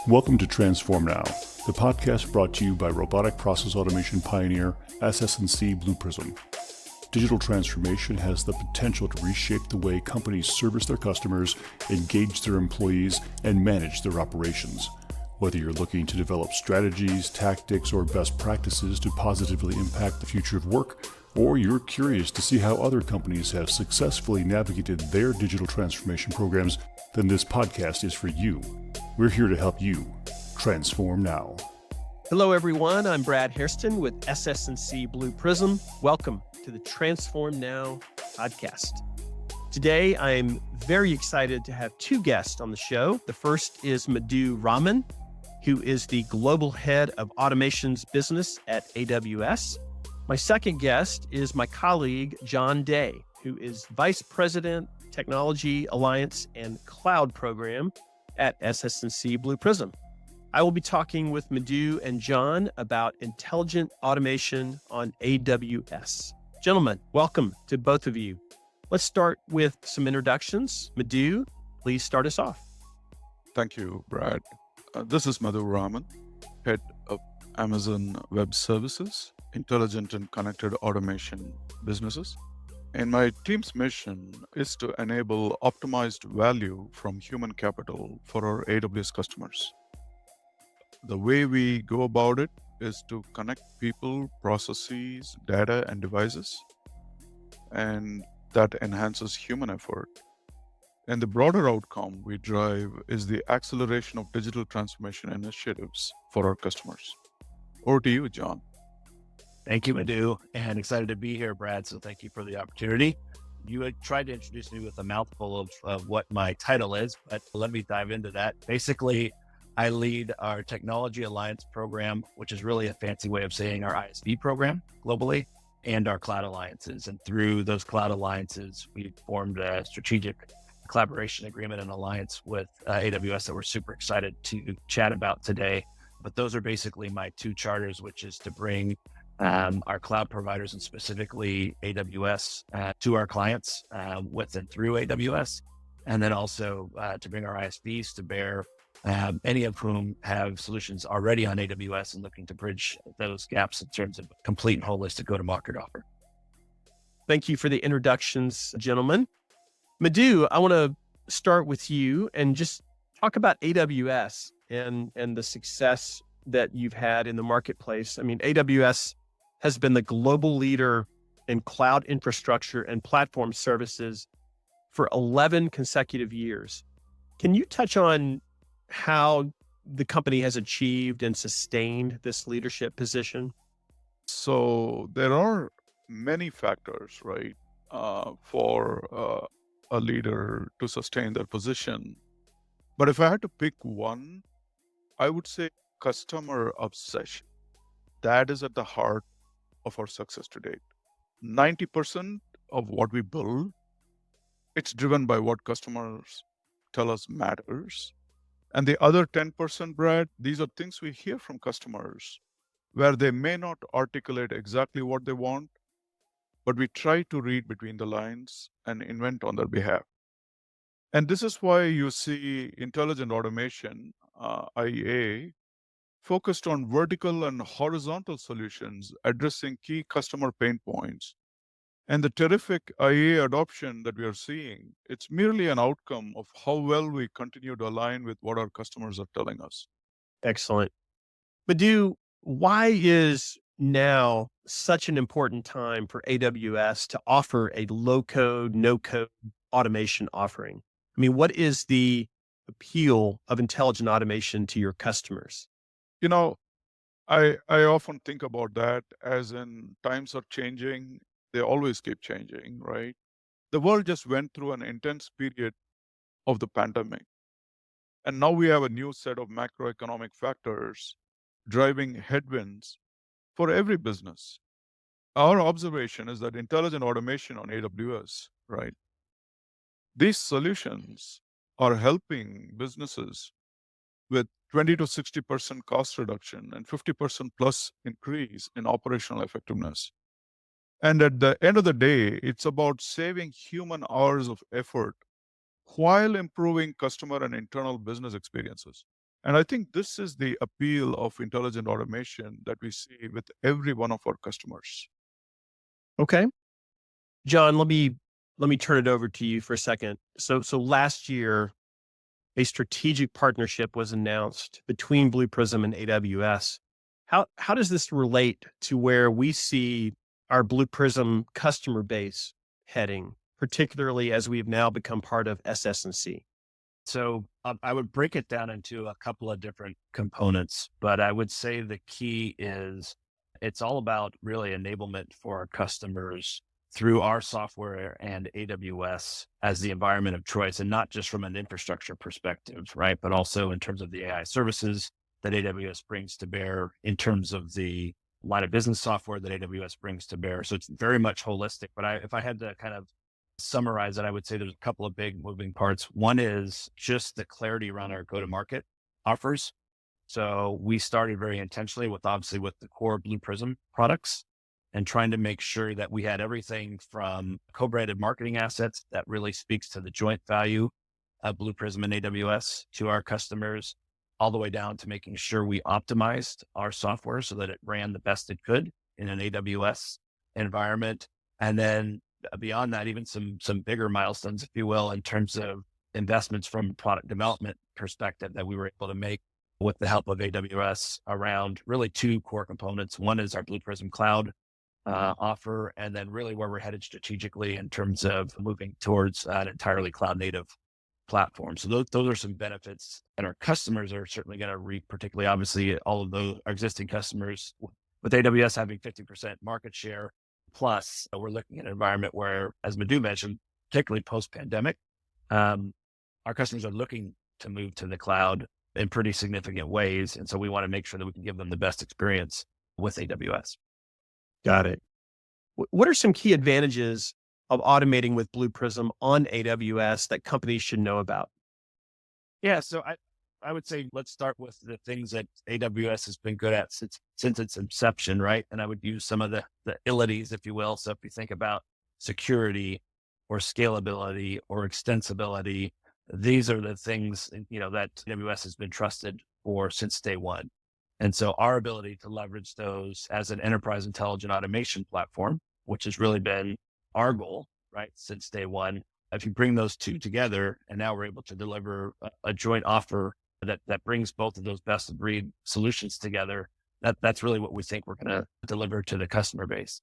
Welcome to Transform Now, the podcast brought to you by robotic process automation pioneer SS&C Blue Prism. Digital transformation has the potential to reshape the way companies service their customers, engage their employees, and manage their operations. Whether you're looking to develop strategies, tactics, or best practices to positively impact the future of work, or you're curious to see how other companies have successfully navigated their digital transformation programs, then this podcast is for you. We're here to help you transform now. Hello, everyone. I'm Brad Hairston with SS&C Blue Prism. Welcome to the Transform Now podcast. Today, I'm very excited to have two guests on the show. The first is Madhu Raman, who is the Global Head of Automations Business at AWS. My second guest is my colleague, Jon Day, who is Vice President, Technology Alliance and Cloud Program at SS&C Blue Prism. I will be talking with Madhu and Jon about intelligent automation on AWS. Gentlemen, welcome to both of you. Let's start with some introductions. Madhu, please start us off. Thank you, Brad. This is Madhu Raman, Head of Amazon Web Services, Intelligent and Connected Automation Businesses. And my team's mission is to enable optimized value from human capital for our AWS customers. The way we go about it is to connect people, processes, data, and devices, and that enhances human effort. And the broader outcome we drive is the acceleration of digital transformation initiatives for our customers. Over to you, Jon. Thank you, Madhu, and excited to be here, Brad. So thank you for the opportunity. You had tried to introduce me with a mouthful of what my title is, but let me dive into that. Basically, I lead our Technology Alliance program, which is really a fancy way of saying our ISV program globally, and our cloud alliances. And through those cloud alliances, we formed a strategic collaboration agreement and alliance with AWS that we're super excited to chat about today. But those are basically my two charters, which is to bring our cloud providers and specifically AWS to our clients with and through AWS. And then also to bring our ISVs to bear, any of whom have solutions already on AWS and looking to bridge those gaps in terms of complete and holistic go-to-market offer. Thank you for the introductions, gentlemen. Madhu, I want to start with you and just talk about AWS and the success that you've had in the marketplace. I mean, AWS has been the global leader in cloud infrastructure and platform services for 11 consecutive years. Can you touch on how the company has achieved and sustained this leadership position? So there are many factors, right, for a leader to sustain their position. But if I had to pick one, I would say customer obsession. That is at the heart of our success to date. 90% of what we build, it's driven by what customers tell us matters. And the other 10%, Brad, these are things we hear from customers where they may not articulate exactly what they want, but we try to read between the lines and invent on their behalf. And this is why you see intelligent automation, IEA, focused on vertical and horizontal solutions addressing key customer pain points. And the terrific IEA adoption that we are seeing, it's merely an outcome of how well we continue to align with what our customers are telling us. Excellent. Madhu, why is now such an important time for AWS to offer a low-code, no-code automation offering? I mean, what is the appeal of intelligent automation to your customers? You know, I often think about that as in times are changing. They always keep changing, right? The world just went through an intense period of the pandemic. And now we have a new set of macroeconomic factors driving headwinds for every business. Our observation is that intelligent automation on AWS, right? These solutions are helping businesses with 20 to 60% cost reduction and 50% plus increase in operational effectiveness. And at the end of the day, it's about saving human hours of effort while improving customer and internal business experiences. And I think this is the appeal of intelligent automation that we see with every one of our customers. Okay. Jon, let me turn it over to you for a second. So last year, a strategic partnership was announced between Blue Prism and AWS. How does this relate to where we see our Blue Prism customer base heading, particularly as we've now become part of SS&C? So I would break it down into a couple of different components, but I would say the key is it's all about really enablement for our customers through our software and AWS as the environment of choice, and not just from an infrastructure perspective, right? But also in terms of the AI services that AWS brings to bear, in terms of the line of business software that AWS brings to bear. So it's very much holistic. But if I had to kind of summarize it, I would say there's a couple of big moving parts. One is just the clarity around our go-to-market offers. So we started very intentionally with the core Blue Prism products, and trying to make sure that we had everything from co-branded marketing assets that really speaks to the joint value of Blue Prism and AWS to our customers, all the way down to making sure we optimized our software so that it ran the best it could in an AWS environment. And then beyond that, even some bigger milestones, if you will, in terms of investments from a product development perspective that we were able to make with the help of AWS around really two core components. One is our Blue Prism Cloud offer, and then really where we're headed strategically in terms of moving towards an entirely cloud native platform. So those are some benefits, and our customers are certainly going to reap, particularly obviously all of those our existing customers with AWS having 50% market share. Plus, we're looking at an environment where, as Madhu mentioned, particularly post-pandemic, our customers are looking to move to the cloud in pretty significant ways. And so we want to make sure that we can give them the best experience with AWS. Got it. What are some key advantages of automating with Blue Prism on AWS that companies should know about? Yeah, so I would say let's start with the things that AWS has been good at since its inception, right? And I would use some of the ilities, if you will. So if you think about security or scalability or extensibility, these are the things, that AWS has been trusted for since day one. And so our ability to leverage those as an enterprise intelligent automation platform, which has really been our goal, right, since day one. If you bring those two together, and now we're able to deliver a joint offer that brings both of those best of breed solutions together, that's really what we think we're going to deliver to the customer base.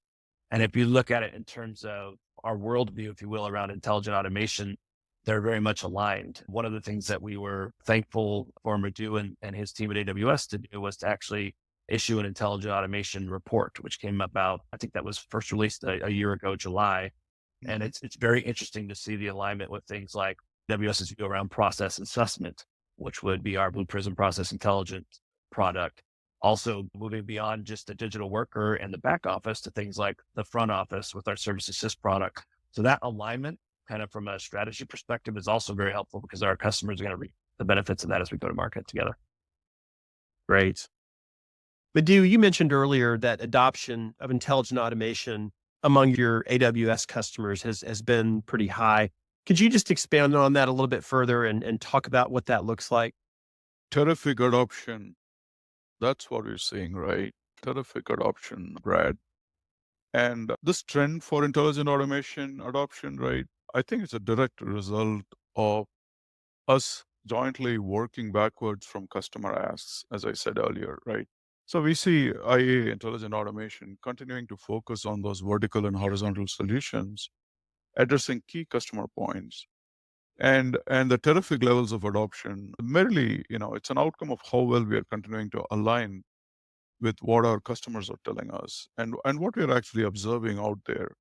And if you look at it in terms of our worldview, if you will, around intelligent automation, they're very much aligned. One of the things that we were thankful for Madhu and his team at AWS to do was to actually issue an intelligent automation report, which came about, I think that was first released a year ago, July. And it's very interesting to see the alignment with things like AWS's view around process assessment, which would be our Blue Prism Process Intelligence product. Also moving beyond just the digital worker and the back office to things like the front office with our Service Assist product. So that alignment, kind of from a strategy perspective, is also very helpful because our customers are going to reap the benefits of that as we go to market together. Great. Madhu, you mentioned earlier that adoption of intelligent automation among your AWS customers has been pretty high. Could you just expand on that a little bit further and talk about what that looks like? Terrific adoption. That's what we're seeing, right? Terrific adoption, Brad. And this trend for intelligent automation adoption, right? I think it's a direct result of us jointly working backwards from customer asks, as I said earlier, right? So we see IA, intelligent automation, continuing to focus on those vertical and horizontal solutions, addressing key customer points. And the terrific levels of adoption, merely, it's an outcome of how well we are continuing to align with what our customers are telling us and what we're actually observing out there.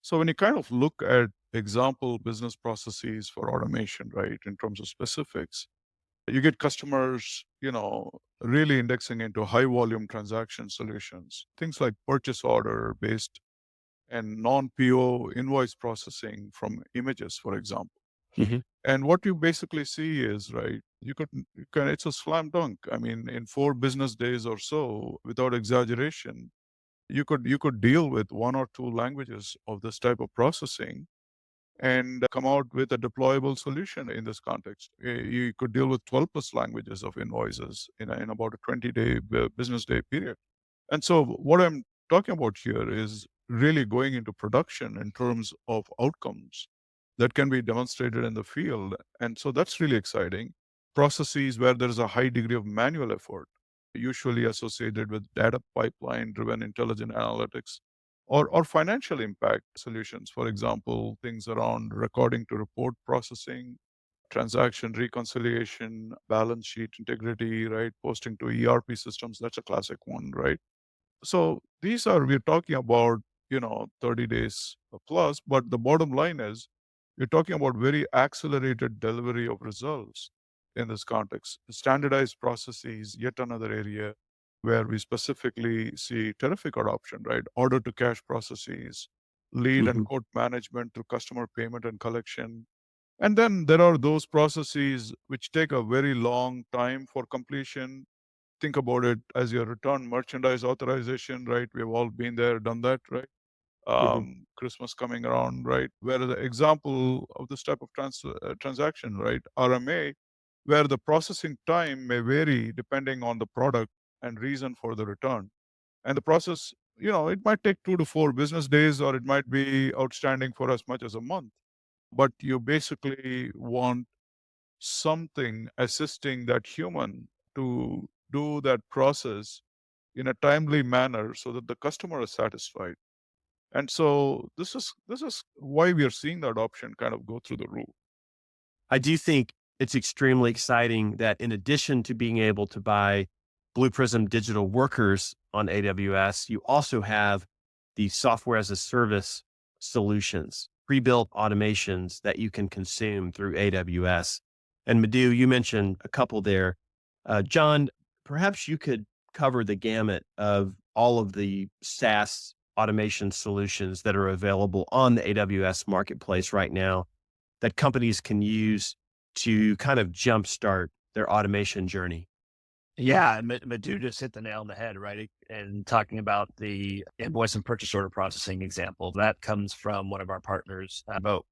So when you kind of look at example business processes for automation, right, in terms of specifics, you get customers, really indexing into high volume transaction solutions, things like purchase order based and non-PO invoice processing from images, for example. Mm-hmm. And what you basically see is, right, you can, it's a slam dunk. I mean, in 4 business days or so, without exaggeration, you could deal with 1 or 2 languages of this type of processing and come out with a deployable solution in this context. You could deal with 12 plus languages of invoices in about a 20-day business day period. And so what I'm talking about here is really going into production in terms of outcomes that can be demonstrated in the field. And so that's really exciting. Processes where there's a high degree of manual effort, usually associated with data pipeline driven intelligent analytics or financial impact solutions. For example, things around recording to report processing, transaction reconciliation, balance sheet integrity, right? Posting to ERP systems. That's a classic one, right? So we're talking about, 30 days plus, but the bottom line is we're talking about very accelerated delivery of results in this context. Standardized processes, yet another area where we specifically see terrific adoption, right? Order to cash processes, lead and Mhm. quote management through customer payment and collection. And then there are those processes which take a very long time for completion. Think about it as your return merchandise authorization, right? We've all been there, done that, right? Mhm. Christmas coming around, right? Where the example of this type of transaction, right? RMA, where the processing time may vary depending on the product and reason for the return. And the process, it might take 2 to 4 business days, or it might be outstanding for as much as a month. But you basically want something assisting that human to do that process in a timely manner so that the customer is satisfied. And so this is why we are seeing the adoption kind of go through the roof. I do think it's extremely exciting that in addition to being able to buy Blue Prism digital workers on AWS, you also have the software as a service solutions, pre-built automations that you can consume through AWS. And Madhu, you mentioned a couple there. Jon, perhaps you could cover the gamut of all of the SaaS automation solutions that are available on the AWS Marketplace right now that companies can use to kind of jumpstart their automation journey. Yeah, and Madhu just hit the nail on the head, right? And talking about the invoice and purchase order processing example, that comes from one of our partners, Vote.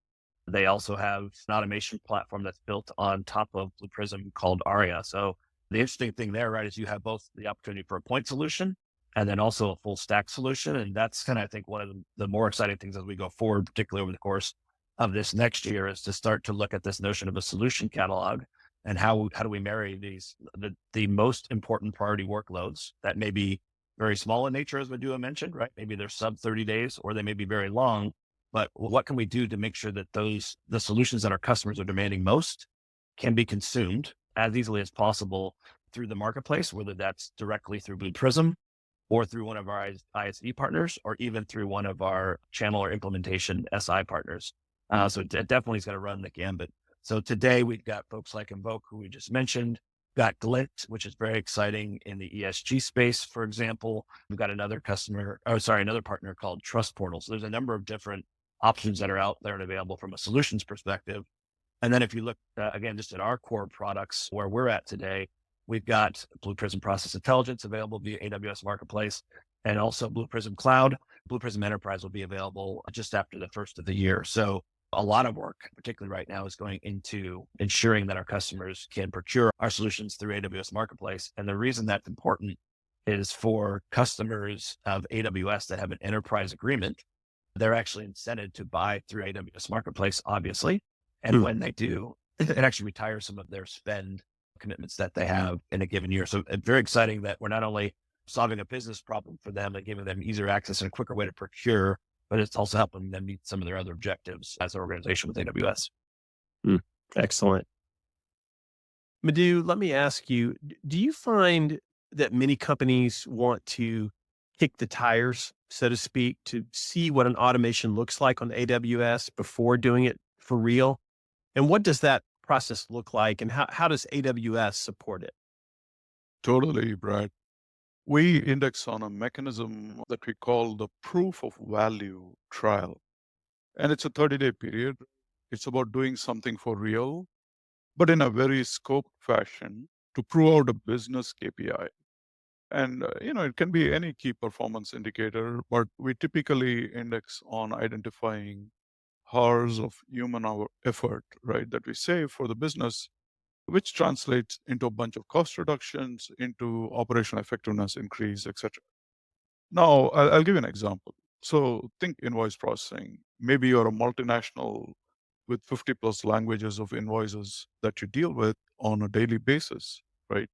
They also have an automation platform that's built on top of Blue Prism called Aria. So the interesting thing there, right, is you have both the opportunity for a point solution and then also a full stack solution. And that's kind of, I think, one of the more exciting things as we go forward, particularly over the course of this next year, is to start to look at this notion of a solution catalog and how do we marry the most important priority workloads that may be very small in nature, as Madhu mentioned, right? Maybe they're sub 30 days or they may be very long, but what can we do to make sure that the solutions that our customers are demanding most can be consumed as easily as possible through the marketplace, whether that's directly through Blue Prism or through one of our ISV partners, or even through one of our channel or implementation SI partners. So it definitely is going to run the gambit. So today we've got folks like Invoke, who we just mentioned, got Glint, which is very exciting in the ESG space, for example. We've got another partner called Trust Portal. So there's a number of different options that are out there and available from a solutions perspective. And then if you look, again, just at our core products where we're at today, we've got Blue Prism Process Intelligence available via AWS Marketplace and also Blue Prism Cloud. Blue Prism Enterprise will be available just after the first of the year. So a lot of work, particularly right now, is going into ensuring that our customers can procure our solutions through AWS Marketplace. And the reason that's important is for customers of AWS that have an enterprise agreement, they're actually incented to buy through AWS Marketplace, obviously. And when they do, it actually retires some of their spend commitments that they have in a given year. So it's very exciting that we're not only solving a business problem for them and giving them easier access and a quicker way to procure, but it's also helping them meet some of their other objectives as an organization with AWS. Excellent. Madhu, let me ask you, do you find that many companies want to kick the tires, so to speak, to see what an automation looks like on AWS before doing it for real? And what does that process look like, and how does AWS support it? Totally, Brad. We index on a mechanism that we call the proof of value trial. And it's a 30-day period. It's about doing something for real, but in a very scoped fashion to prove out a business KPI. And, it can be any key performance indicator, but we typically index on identifying hours of human hour effort, right, that we save for the business, which translates into a bunch of cost reductions, into operational effectiveness increase, etc. Now, I'll give you an example. So think invoice processing. Maybe you're a multinational with 50 plus languages of invoices that you deal with on a daily basis, right?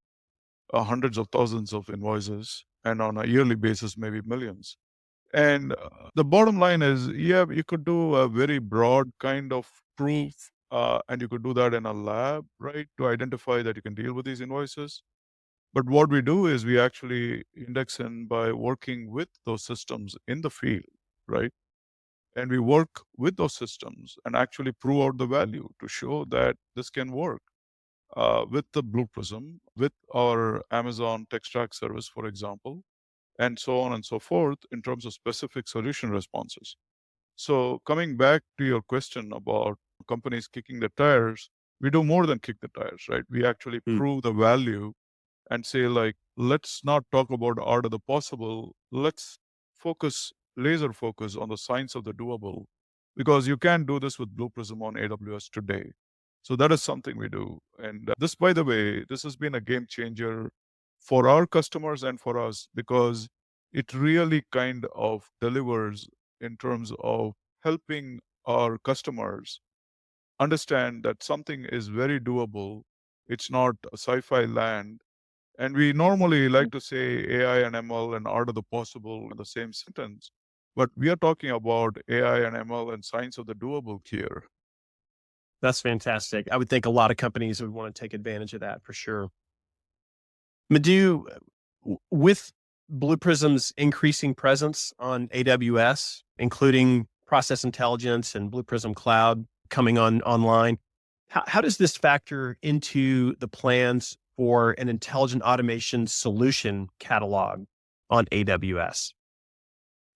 Hundreds of thousands of invoices, and on a yearly basis, maybe millions. And the bottom line is, yeah, you could do a very broad kind of proof, and you could do that in a lab, right, to identify that you can deal with these invoices. But what we do is we actually index in by working with those systems in the field, right? And we work with those systems and actually prove out the value to show that this can work with the Blue Prism, with our Amazon Tech Stack service, for example, and so on and so forth in terms of specific solution responses. So coming back to your question about companies kicking the tires, we do more than kick the tires, right? We actually prove the value and say, like, let's not talk about art of the possible. Let's laser focus on the science of the doable, because you can do this with Blue Prism on AWS today. So that is something we do. And this, by the way, this has been a game changer for our customers and for us, because it really kind of delivers in terms of helping our customers understand that something is very doable. It's not a sci-fi land. And we normally like to say AI and ML and art of the possible in the same sentence, but we are talking about AI and ML and science of the doable here. That's fantastic. I would think a lot of companies would want to take advantage of that for sure. Madhu, with Blue Prism's increasing presence on AWS, including Process Intelligence and Blue Prism Cloud coming online, how does this factor into the plans for an intelligent automation solution catalog on AWS?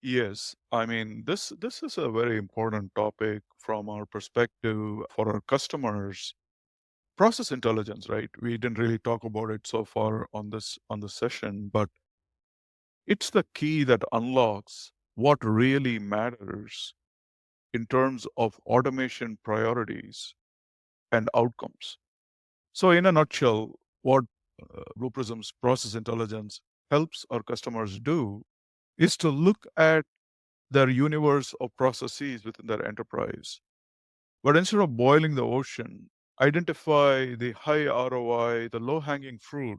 Yes, I mean, this is a very important topic from our perspective for our customers. Process intelligence, right? We didn't really talk about it so far on this session, but it's the key that unlocks what really matters in terms of automation priorities and outcomes. So, in a nutshell, what Blue Prism's process intelligence helps our customers do is to look at their universe of processes within their enterprise. But instead of boiling the ocean, identify the high ROI, the low hanging fruit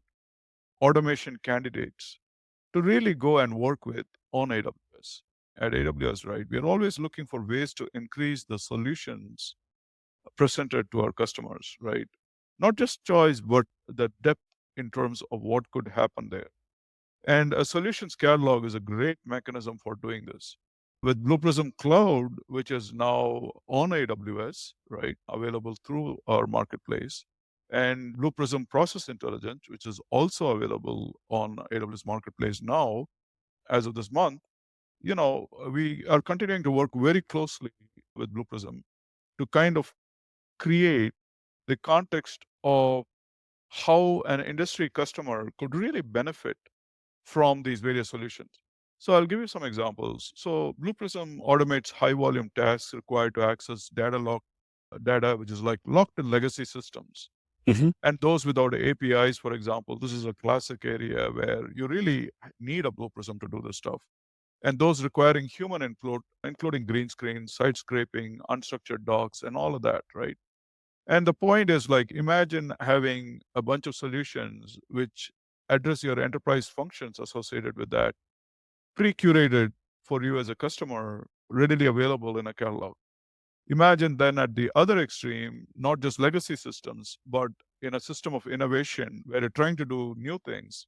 automation candidates to really go and work with on AWS. At AWS, right, we are always looking for ways to increase the solutions presented to our customers, right? Not just choice, but the depth in terms of what could happen there. And a solutions catalog is a great mechanism for doing this. With Blue Prism Cloud, which is now on AWS, right, available through our marketplace, and Blue Prism Process Intelligence, which is also available on AWS Marketplace now, as of this month, we are continuing to work very closely with Blue Prism to kind of create the context of how an industry customer could really benefit from these various solutions. So I'll give you some examples. So Blue Prism automates high volume tasks required to access data, which is like locked in legacy systems. And those without APIs, for example, this is a classic area where you really need a Blue Prism to do this stuff. And those requiring human input, including green screen, site scraping, unstructured docs, and all of that, right? And the point is, like, imagine having a bunch of solutions which address your enterprise functions associated with that, pre-curated for you as a customer, readily available in a catalog. Imagine then at the other extreme, not just legacy systems, but in a system of innovation where you're trying to do new things,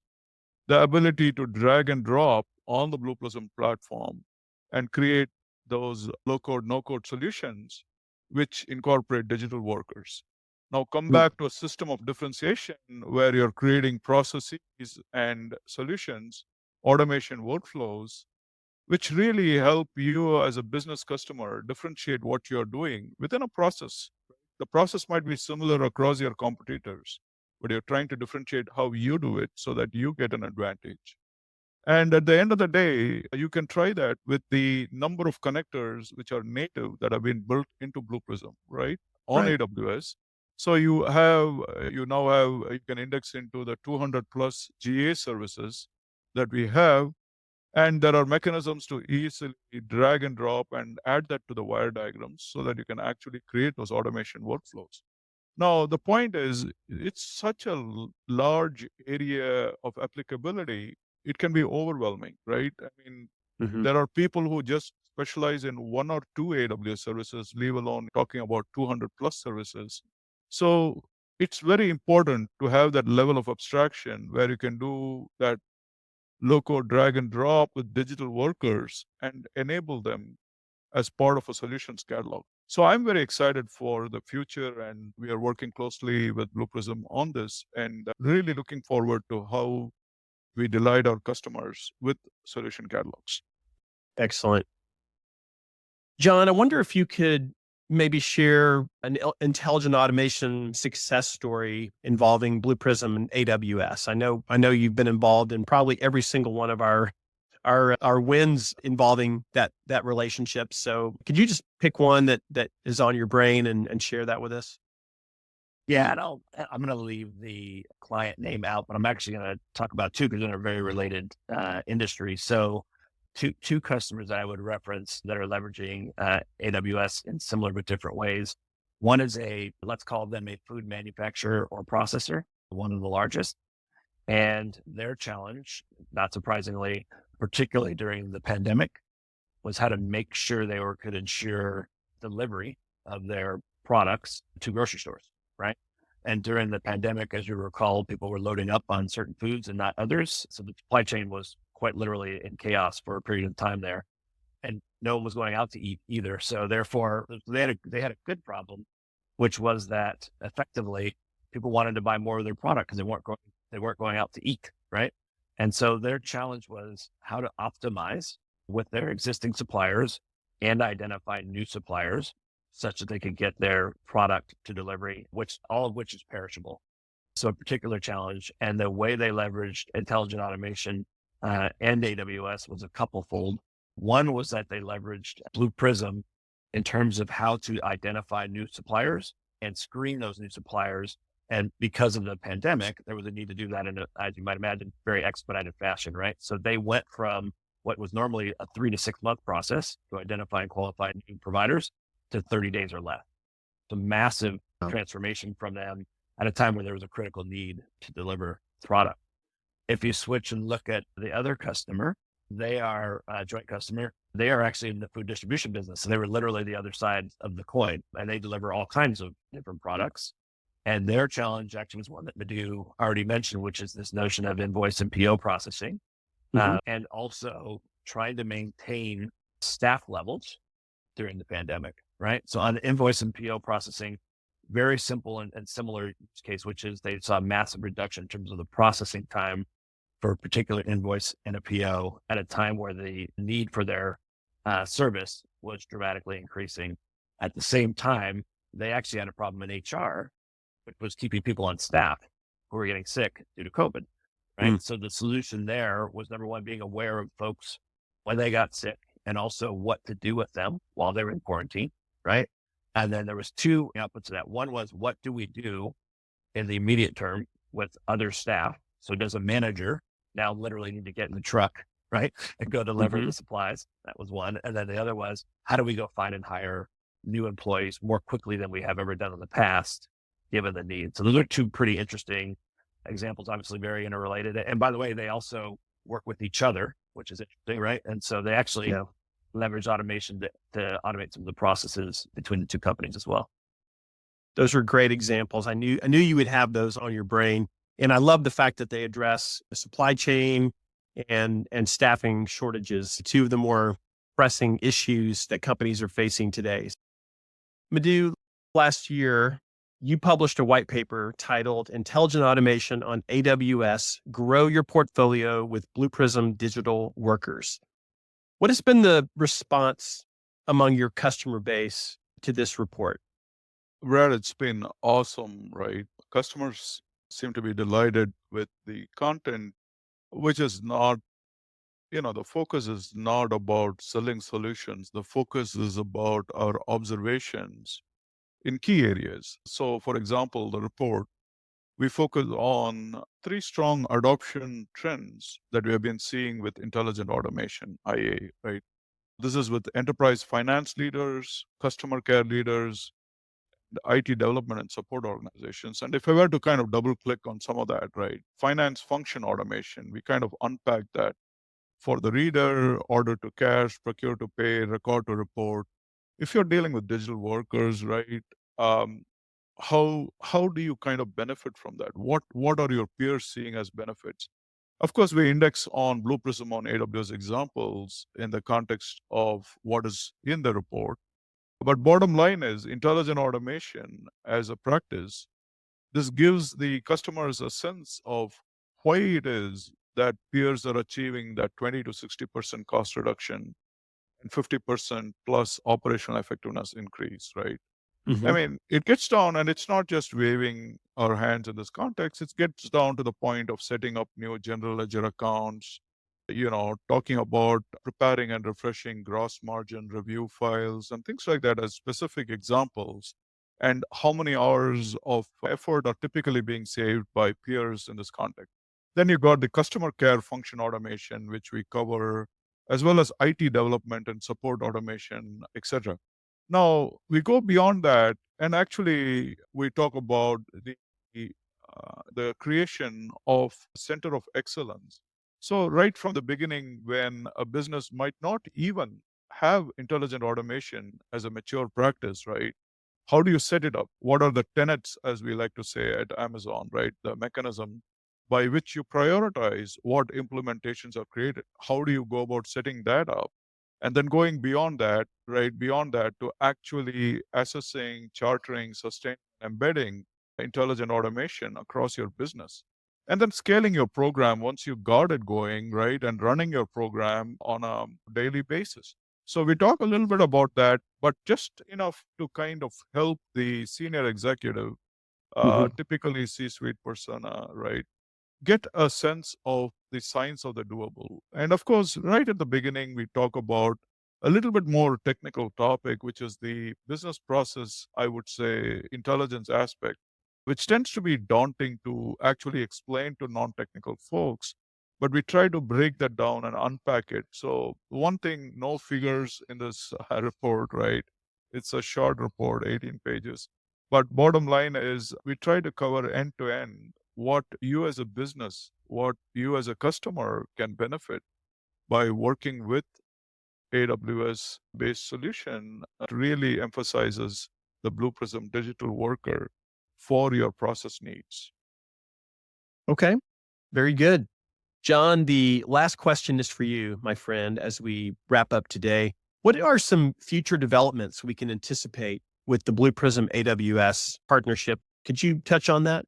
the ability to drag and drop on the Blue Prism platform and create those low-code, no-code solutions which incorporate digital workers. Now come back to a system of differentiation where you're creating processes and solutions, automation workflows, which really help you as a business customer differentiate what you're doing within a process. The process might be similar across your competitors, but you're trying to differentiate how you do it so that you get an advantage. And at the end of the day, you can try that with the number of connectors which are native that have been built into Blue Prism, right? On Right. AWS. So you can index into the 200 plus GA services that we have. And there are mechanisms to easily drag and drop and add that to the wire diagrams so that you can actually create those automation workflows. Now, the point is, it's such a large area of applicability, it can be overwhelming, right? I mean, Hmm. there are people who just specialize in one or two AWS services, leave alone talking about 200 plus services. So it's very important to have that level of abstraction where you can do that low-code drag and drop with digital workers and enable them as part of a solutions catalog. So I'm very excited for the future, and we are working closely with Blue Prism on this and really looking forward to how we delight our customers with solution catalogs. Excellent. Jon, I wonder if you could maybe share an intelligent automation success story involving Blue Prism and AWS. I know you've been involved in probably every single one of our wins involving that relationship. So could you just pick one that is on your brain and share that with us? Yeah, and I'm going to leave the client name out, but I'm actually going to talk about two because they're very related industries. So two customers that I would reference that are leveraging AWS in similar but different ways. One is let's call them a food manufacturer or processor, one of the largest. And their challenge, not surprisingly, particularly during the pandemic, was how to make sure could ensure delivery of their products to grocery stores, right? And during the pandemic, as you recall, people were loading up on certain foods and not others. So the supply chain was quite literally in chaos for a period of time there. And no one was going out to eat either. So therefore, they had a good problem, which was that effectively people wanted to buy more of their product because they weren't going out to eat, right? And so their challenge was how to optimize with their existing suppliers and identify new suppliers such that they could get their product to delivery, all of which is perishable. So a particular challenge, and the way they leveraged intelligent automation and AWS was a couple-fold. One was that they leveraged Blue Prism in terms of how to identify new suppliers and screen those new suppliers. And because of the pandemic, there was a need to do that as you might imagine, very expedited fashion, right? So they went from what was normally a 3 to 6 month process to identify and qualify new providers to 30 days or less. It's a massive transformation from them at a time where there was a critical need to deliver product. If you switch and look at the other customer, they are a joint customer. They are actually in the food distribution business. So they were literally the other side of the coin, and they deliver all kinds of different products. And their challenge actually was one that Madhu already mentioned, which is this notion of invoice and PO processing, and also trying to maintain staff levels during the pandemic, right? So on the invoice and PO processing, very simple and similar use case, which is they saw a massive reduction in terms of the processing time for a particular invoice and a PO at a time where the need for their service was dramatically increasing. At the same time, they actually had a problem in HR, which was keeping people on staff who were getting sick due to COVID, right? So the solution there was number one, being aware of folks when they got sick and also what to do with them while they were in quarantine, right? And then there was two outputs to that. One was, what do we do in the immediate term with other staff? So does a manager now literally need to get in the truck, right, and go deliver the supplies? That was one. And then the other was, how do we go find and hire new employees more quickly than we have ever done in the past, given the need? So those are two pretty interesting examples, obviously very interrelated. And by the way, they also work with each other, which is interesting, right? And so they actually leverage automation to automate some of the processes between the two companies as well. Those are great examples. I knew you would have those on your brain. And I love the fact that they address the supply chain and staffing shortages, two of the more pressing issues that companies are facing today. Madhu, last year, you published a white paper titled Intelligent Automation on AWS, Grow Your Portfolio with Blue Prism Digital Workers. What has been the response among your customer base to this report? Brad, it's been awesome, right? Customers seem to be delighted with the content, which is not the focus is not about selling solutions. The focus is about our observations in key areas. So, for example, the report, we focus on three strong adoption trends that we have been seeing with intelligent automation, IA, right? This is with enterprise finance leaders, customer care leaders, the IT development and support organizations. And if I were to kind of double click on some of that, right? Finance function automation, we kind of unpack that for the reader, order to cash, procure to pay, record to report. If you're dealing with digital workers, right? Um, how do you kind of benefit from that? What are your peers seeing as benefits? Of course, we index on Blue Prism on AWS examples in the context of what is in the report. But bottom line is intelligent automation as a practice. This gives the customers a sense of why it is that peers are achieving that 20 to 60% cost reduction and 50% plus operational effectiveness increase, right? I Hmm. mean, it gets down, and it's not just waving our hands in this context. It gets down to the point of setting up new general ledger accounts, talking about preparing and refreshing gross margin review files and things like that as specific examples. And how many hours of effort are typically being saved by peers in this context. Then you got the customer care function automation, which we cover, as well as IT development and support automation, etc. Now we go beyond that, and actually we talk about the creation of center of excellence. So right from the beginning, when a business might not even have intelligent automation as a mature practice, right? How do you set it up? What are the tenets, as we like to say at Amazon, right? The mechanism by which you prioritize what implementations are created. How do you go about setting that up? And then going beyond that, right, beyond that to actually assessing, chartering, sustaining, embedding intelligent automation across your business. And then scaling your program once you got it going, right, and running your program on a daily basis. So we talk a little bit about that, but just enough to kind of help the senior executive, Hmm. typically C-suite persona, right, get a sense of the science of the doable. And of course, right at the beginning, we talk about a little bit more technical topic, which is the business process, I would say, intelligence aspect, which tends to be daunting to actually explain to non-technical folks. But we try to break that down and unpack it. So one thing, no figures in this report, right? It's a short report, 18 pages. But bottom line is we try to cover end to end what you as a business, what you as a customer can benefit by working with AWS based solution. Really emphasizes the Blue Prism digital worker for your process needs. Okay, very good. Jon, the last question is for you, my friend, as we wrap up today. What are some future developments we can anticipate with the Blue Prism AWS partnership? Could you touch on that?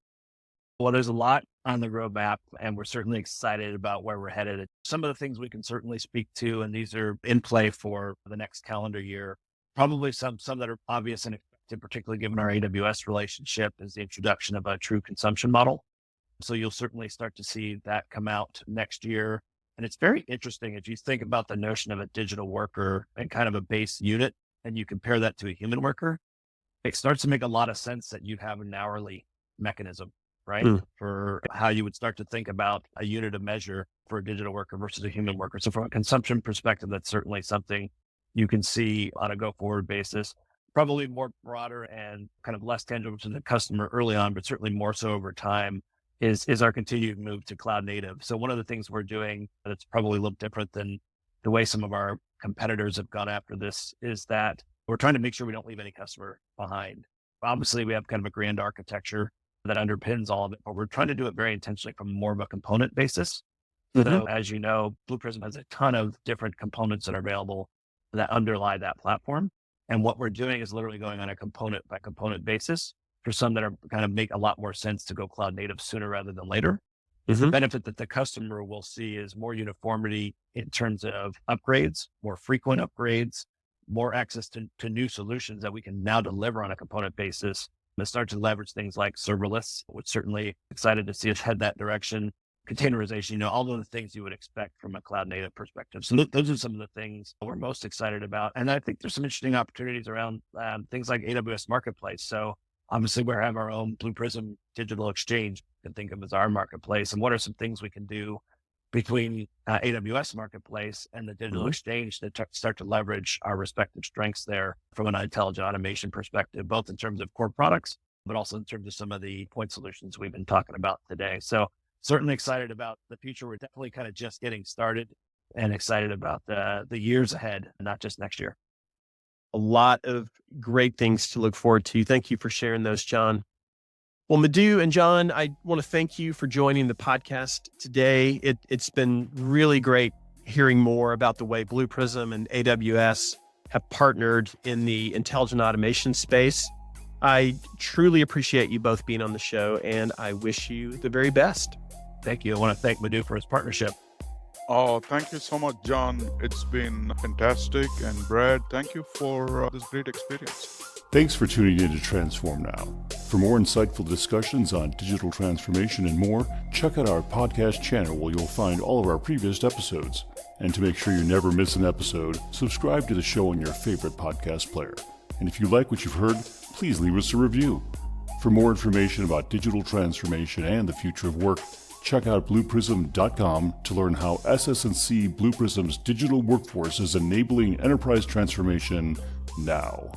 Well, there's a lot on the roadmap, and we're certainly excited about where we're headed. Some of the things we can certainly speak to, and these are in play for the next calendar year. Probably some that are obvious and expected, particularly given our AWS relationship, is the introduction of a true consumption model. So you'll certainly start to see that come out next year. And it's very interesting as you think about the notion of a digital worker and kind of a base unit, and you compare that to a human worker. It starts to make a lot of sense that you'd have an hourly mechanism, right? Mm. For how you would start to think about a unit of measure for a digital worker versus a human worker. So from a consumption perspective, that's certainly something you can see on a go forward basis. Probably more broader and kind of less tangible to the customer early on, but certainly more so over time is our continued move to cloud native. So one of the things we're doing that's probably a little different than the way some of our competitors have gone after this is that we're trying to make sure we don't leave any customer behind. Obviously, we have kind of a grand architecture that underpins all of it, but we're trying to do it very intentionally from more of a component basis. Mm-hmm. So as you know, Blue Prism has a ton of different components that are available that underlie that platform. And what we're doing is literally going on a component by component basis for some that are kind of make a lot more sense to go cloud native sooner rather than later. The benefit that the customer will see is more uniformity in terms of upgrades, more frequent upgrades, more access to new solutions that we can now deliver on a component basis and start to leverage things like serverless, which certainly excited to see us head that direction. containerization, all of the things you would expect from a cloud native perspective. So those are some of the things we're most excited about. And I think there's some interesting opportunities around things like AWS Marketplace. So obviously we have our own Blue Prism digital exchange, you can think of as our marketplace. And what are some things we can do between AWS Marketplace and the digital exchange to start to leverage our respective strengths there from an intelligent automation perspective, both in terms of core products, but also in terms of some of the point solutions we've been talking about today. So certainly excited about the future. We're definitely kind of just getting started and excited about the years ahead, not just next year. A lot of great things to look forward to. Thank you for sharing those, Jon. Well, Madhu and Jon, I want to thank you for joining the podcast today. It's been really great hearing more about the way Blue Prism and AWS have partnered in the intelligent automation space. I truly appreciate you both being on the show, and I wish you the very best. Thank you. I want to thank Madhu for his partnership. Oh, thank you so much, Jon. It's been fantastic. And Brad, thank you for this great experience. Thanks for tuning in to Transform Now. For more insightful discussions on digital transformation and more, check out our podcast channel where you'll find all of our previous episodes. And to make sure you never miss an episode, subscribe to the show on your favorite podcast player. And if you like what you've heard, please leave us a review. For more information about digital transformation and the future of work, check out blueprism.com to learn how SS&C Blue Prism's digital workforce is enabling enterprise transformation now.